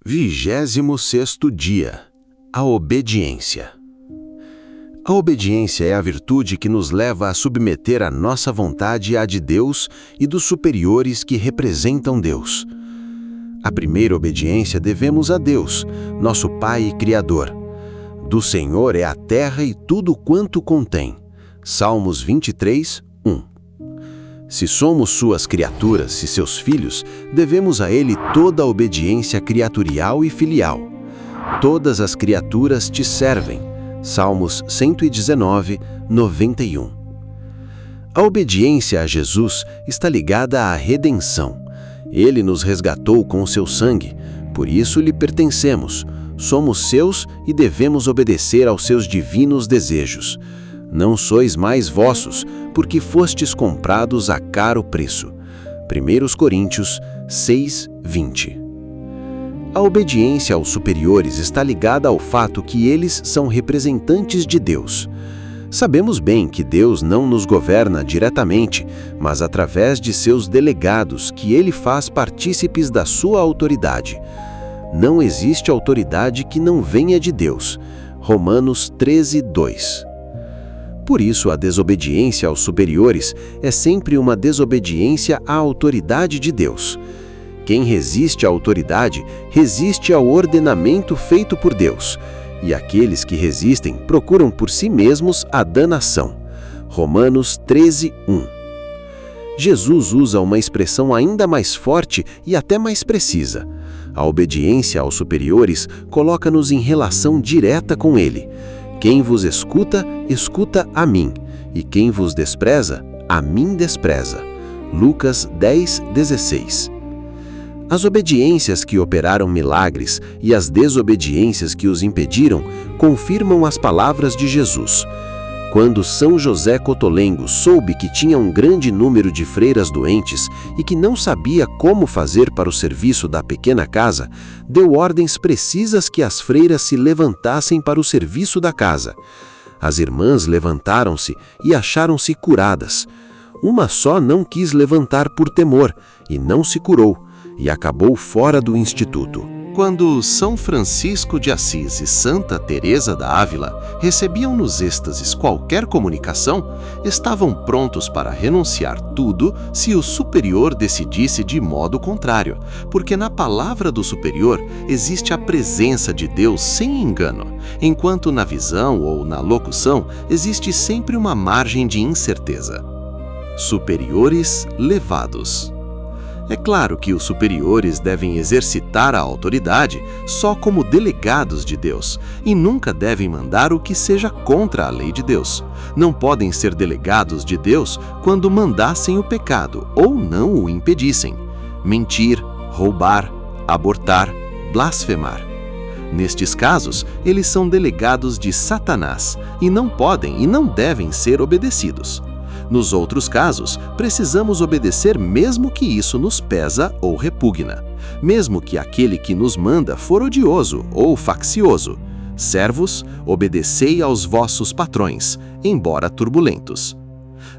26º dia. A obediência. A obediência é a virtude que nos leva a submeter a nossa vontade à de Deus e dos superiores que representam Deus. A primeira obediência devemos a Deus, nosso Pai e Criador. Do Senhor é a terra e tudo quanto contém. Salmos 23, 1. Se somos suas criaturas e seus filhos, devemos a Ele toda a obediência criaturial e filial. Todas as criaturas te servem. Salmos 119, 91. A obediência a Jesus está ligada à redenção. Ele nos resgatou com o seu sangue, por isso lhe pertencemos. Somos seus e devemos obedecer aos seus divinos desejos. Não sois mais vossos, porque fostes comprados a caro preço. 1 Coríntios 6, 20. A obediência aos superiores está ligada ao fato que eles são representantes de Deus. Sabemos bem que Deus não nos governa diretamente, mas através de seus delegados, que Ele faz partícipes da sua autoridade. Não existe autoridade que não venha de Deus. Romanos 13, 2. Por isso, a desobediência aos superiores é sempre uma desobediência à autoridade de Deus. Quem resiste à autoridade, resiste ao ordenamento feito por Deus, e aqueles que resistem procuram por si mesmos a danação. Romanos 13, 1. Jesus usa uma expressão ainda mais forte e até mais precisa. A obediência aos superiores coloca-nos em relação direta com Ele. Quem vos escuta, escuta a mim, e quem vos despreza, a mim despreza. Lucas 10, 16. As obediências que operaram milagres e as desobediências que os impediram confirmam as palavras de Jesus. Quando São José Cotolengo soube que tinha um grande número de freiras doentes e que não sabia como fazer para o serviço da pequena casa, deu ordens precisas que as freiras se levantassem para o serviço da casa. As irmãs levantaram-se e acharam-se curadas. Uma só não quis levantar por temor e não se curou, e acabou fora do instituto. Quando São Francisco de Assis e Santa Teresa da Ávila recebiam nos êxtases qualquer comunicação, estavam prontos para renunciar tudo se o superior decidisse de modo contrário, porque na palavra do superior existe a presença de Deus sem engano, enquanto na visão ou na locução existe sempre uma margem de incerteza. Superiores levados. É claro que os superiores devem exercitar a autoridade só como delegados de Deus e nunca devem mandar o que seja contra a lei de Deus. Não podem ser delegados de Deus quando mandassem o pecado ou não o impedissem. Mentir, roubar, abortar, blasfemar. Nestes casos, eles são delegados de Satanás e não podem e não devem ser obedecidos. Nos outros casos, precisamos obedecer mesmo que isso nos pesa ou repugna, mesmo que aquele que nos manda for odioso ou faccioso. Servos, obedecei aos vossos patrões, embora turbulentos.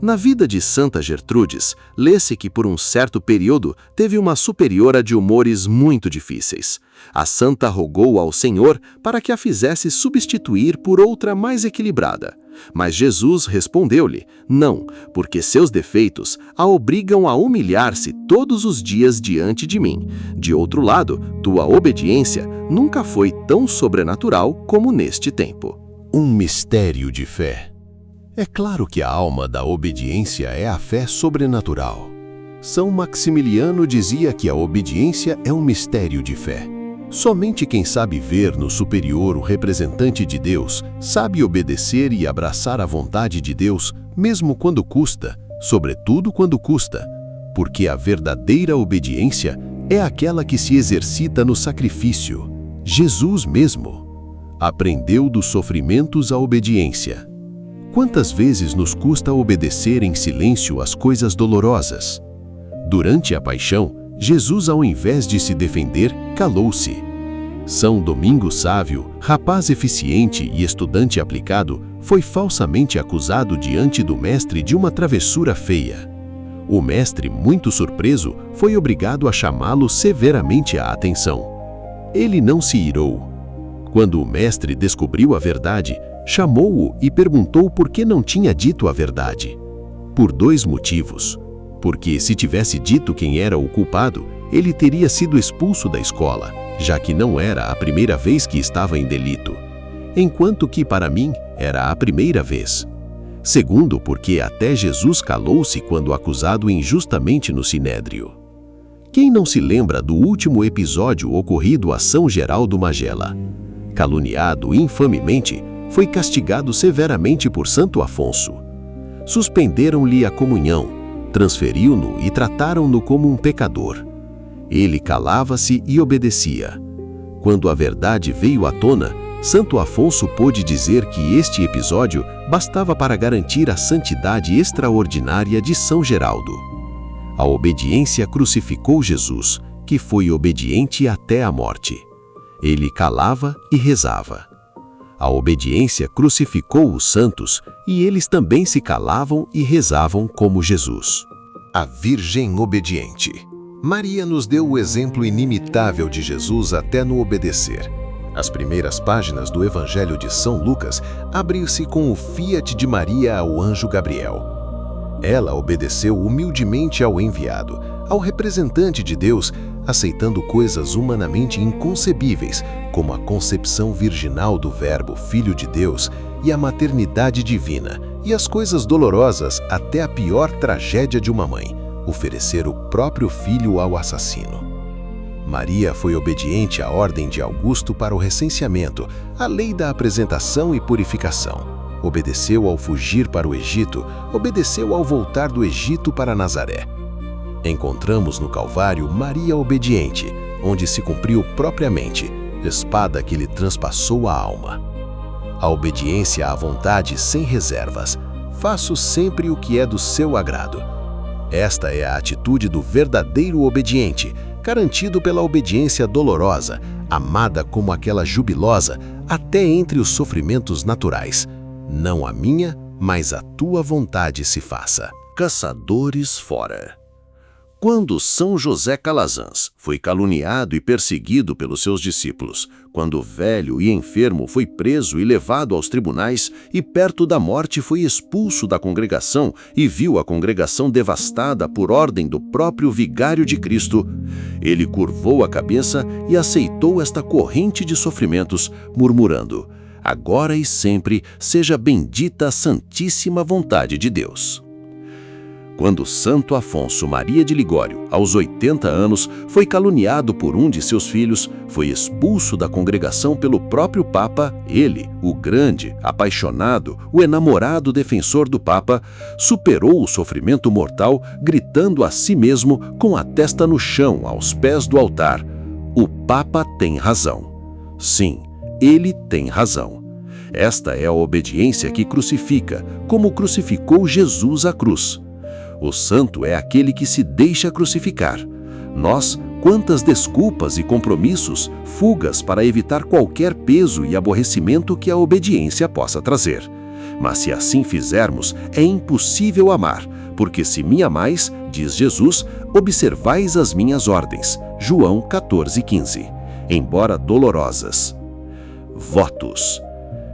Na vida de Santa Gertrudes, lê-se que por um certo período teve uma superiora de humores muito difíceis. A santa rogou ao Senhor para que a fizesse substituir por outra mais equilibrada. Mas Jesus respondeu-lhe, não, porque seus defeitos a obrigam a humilhar-se todos os dias diante de mim. De outro lado, tua obediência nunca foi tão sobrenatural como neste tempo. Um mistério de fé. É claro que a alma da obediência é a fé sobrenatural. São Maximiliano dizia que a obediência é um mistério de fé. Somente quem sabe ver no superior o representante de Deus, sabe obedecer e abraçar a vontade de Deus, mesmo quando custa, sobretudo quando custa, porque a verdadeira obediência é aquela que se exercita no sacrifício. Jesus mesmo aprendeu dos sofrimentos a obediência. Quantas vezes nos custa obedecer em silêncio às coisas dolorosas? Durante a paixão, Jesus, ao invés de se defender, calou-se. São Domingo Sávio, rapaz eficiente e estudante aplicado, foi falsamente acusado diante do mestre de uma travessura feia. O mestre, muito surpreso, foi obrigado a chamá-lo severamente à atenção. Ele não se irou. Quando o mestre descobriu a verdade, chamou-o e perguntou por que não tinha dito a verdade. Por 2 motivos. Porque se tivesse dito quem era o culpado, ele teria sido expulso da escola, já que não era a primeira vez que estava em delito, enquanto que para mim era a primeira vez. Segundo, porque até Jesus calou-se quando acusado injustamente no Sinédrio. Quem não se lembra do último episódio ocorrido a São Geraldo Magela? Caluniado infamemente, foi castigado severamente por Santo Afonso. Suspenderam-lhe a comunhão, transferiu-no e trataram-no como um pecador. Ele calava-se e obedecia. Quando a verdade veio à tona, Santo Afonso pôde dizer que este episódio bastava para garantir a santidade extraordinária de São Geraldo. A obediência crucificou Jesus, que foi obediente até a morte. Ele calava e rezava. A obediência crucificou os santos e eles também se calavam e rezavam como Jesus. A Virgem Obediente. Maria nos deu o exemplo inimitável de Jesus até no obedecer. As primeiras páginas do Evangelho de São Lucas abrem-se com o fiat de Maria ao anjo Gabriel. Ela obedeceu humildemente ao enviado, ao representante de Deus, aceitando coisas humanamente inconcebíveis, como a concepção virginal do Verbo Filho de Deus e a maternidade divina, e as coisas dolorosas até a pior tragédia de uma mãe, oferecer o próprio filho ao assassino. Maria foi obediente à ordem de Augusto para o recenseamento, à lei da apresentação e purificação. Obedeceu ao fugir para o Egito, obedeceu ao voltar do Egito para Nazaré. Encontramos no Calvário Maria obediente, onde se cumpriu propriamente, espada que lhe transpassou a alma. A obediência à vontade sem reservas. Faço sempre o que é do seu agrado. Esta é a atitude do verdadeiro obediente, garantido pela obediência dolorosa, amada como aquela jubilosa, até entre os sofrimentos naturais. Não a minha, mas a tua vontade se faça. Caçadores fora. Quando São José Calazans foi caluniado e perseguido pelos seus discípulos, quando velho e enfermo foi preso e levado aos tribunais e perto da morte foi expulso da congregação e viu a congregação devastada por ordem do próprio vigário de Cristo, ele curvou a cabeça e aceitou esta corrente de sofrimentos, murmurando: agora e sempre seja bendita a santíssima vontade de Deus. Quando Santo Afonso Maria de Ligório, aos 80 anos, foi caluniado por um de seus filhos, foi expulso da congregação pelo próprio Papa, ele, o grande, apaixonado, o enamorado defensor do Papa, superou o sofrimento mortal, gritando a si mesmo com a testa no chão, aos pés do altar: o Papa tem razão. Sim, ele tem razão. Esta é a obediência que crucifica, como crucificou Jesus à cruz. O santo é aquele que se deixa crucificar. Nós, quantas desculpas e compromissos, fugas para evitar qualquer peso e aborrecimento que a obediência possa trazer. Mas se assim fizermos, é impossível amar, porque se me amais, diz Jesus, observais as minhas ordens. João 14,15. Embora dolorosas. Votos.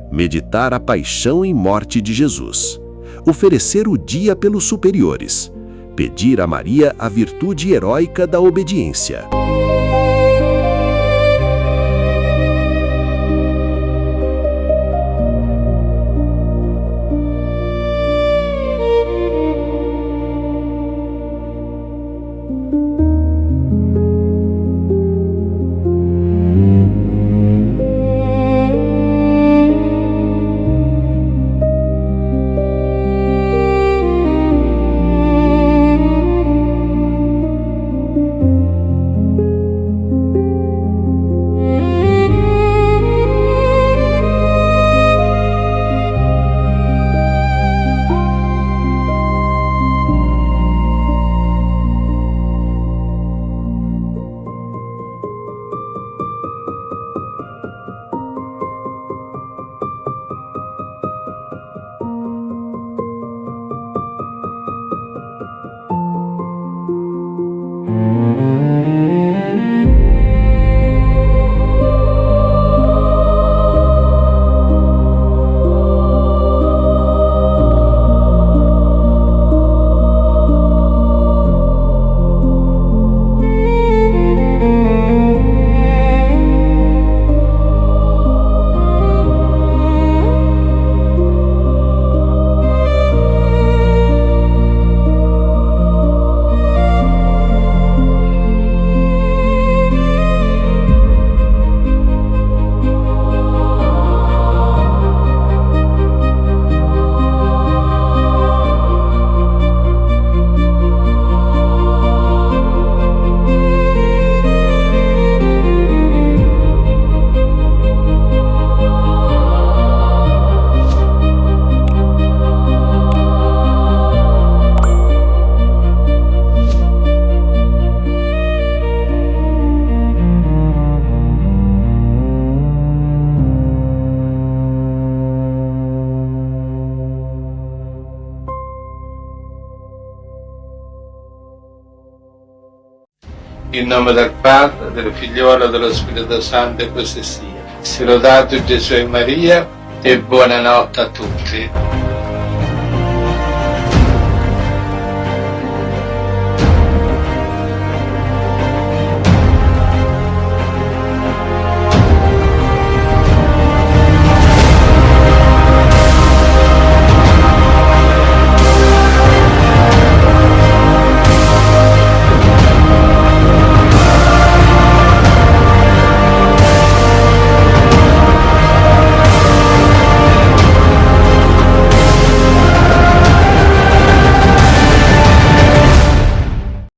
Meditar a paixão e morte de Jesus. Oferecer o dia pelos superiores. Pedir a Maria a virtude heróica da obediência. In nome del Padre, del Figliolo e dello Spirito Santo, e così sia. Sia lodato Gesù e Maria, e buonanotte a tutti.